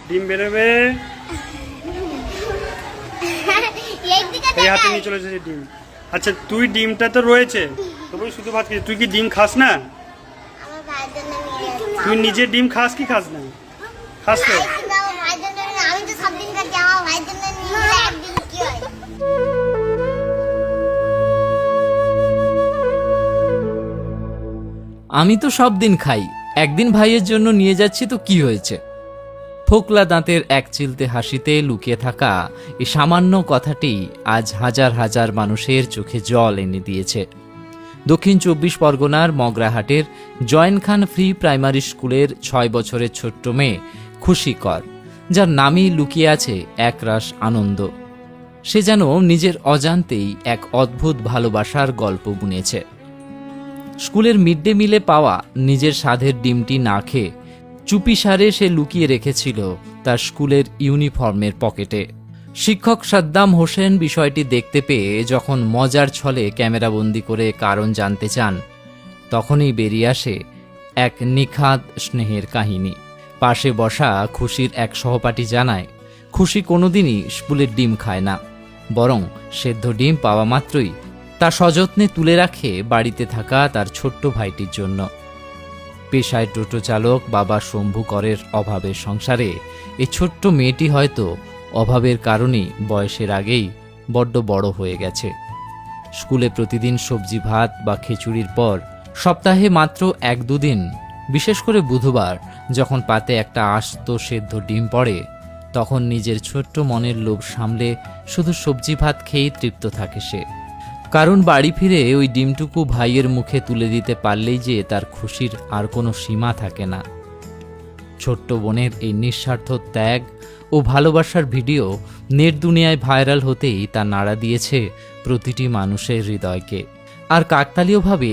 ডিম বেরোবে। এই হাতে নিয়ে চলে এসেছে ডিম। আচ্ছা তুই ডিমটা তো রয়েছে, তবু শুধু ভাত খেয়েছিস, তুই কি ডিম খাস না? তুই নিজে ডিম খাস কি খাস না? খাস তো। আমি তো সব দিন খাই, একদিন ভাইয়ের জন্য নিয়ে যাচ্ছি তো কি হয়েছে? ফোকলা দাঁতের এক চিলতে হাসিতে লুকিয়ে থাকা এই সামান্য কথাটি আজ হাজার হাজার মানুষের চোখে জল এনে দিয়েছে। দক্ষিণ 24 পরগনার মগরাহাটের জয়েন খান ফ্রি প্রাইমারি স্কুলের 6 বছরের ছোট্ট মেয়ে খুশি কর, যার নামেই লুকিয়ে আছে একরাশ আনন্দ। সে যেন নিজের অজান্তেই এক অদ্ভুত ভালোবাসার গল্প বুনেছে। স্কুলের মিড ডে মিলে পাওয়া নিজের স্বাদের ডিমটি না খেয়ে চুপিসারে সে লুকিয়ে রেখেছিল তার স্কুলের ইউনিফর্মের পকেটে। শিক্ষক সাদ্দাম হোসেন বিষয়টি দেখতে পেয়ে যখন মজার ছলে ক্যামেরাবন্দি করে কারণ জানতে চান, তখনই বেরিয়ে আসে এক নিখাদ স্নেহের কাহিনী। পাশে বসা খুশির এক সহপাঠী জানায়, খুশি কোনোদিনই স্কুলের ডিম খায় না, বরং সেদ্ধ ডিম পাওয়া মাত্রই তা সযত্নে তুলে রাখে বাড়িতে থাকা তার ছোট্ট ভাইটির জন্য। পেশায় টোটো চালক বাবা শম্ভু করের অভাবের সংসারে এই ছোট্ট মেয়েটি হয়তো অভাবের কারণেই বয়সের আগেই বড্ড বড় হয়ে গেছে। স্কুলে প্রতিদিন সবজি ভাত বা খিচুড়ির পর সপ্তাহে মাত্র 1-2 দিন, বিশেষ করে বুধবার, যখন পাতে একটা আস্ত সেদ্ধ ডিম পড়ে, তখন নিজের ছোট্ট মনের লোভ সামলে শুধু সবজি ভাত খেয়েই তৃপ্ত থাকে সে। কারণ বাড়ি ফিরে ওই ডিমটুকু ভাইয়ের মুখে তুলে দিতে পারলেই যে তার খুশির আর কোনো সীমা থাকে না। ছোট্ট বোনের এই নিঃস্বার্থ ত্যাগ ও ভালোবাসার ভিডিও নেট দুনিয়ায় ভাইরাল হতেই তা নাড়া দিয়েছে প্রতিটি মানুষের হৃদয়কে। আর কাকতালীয়ভাবে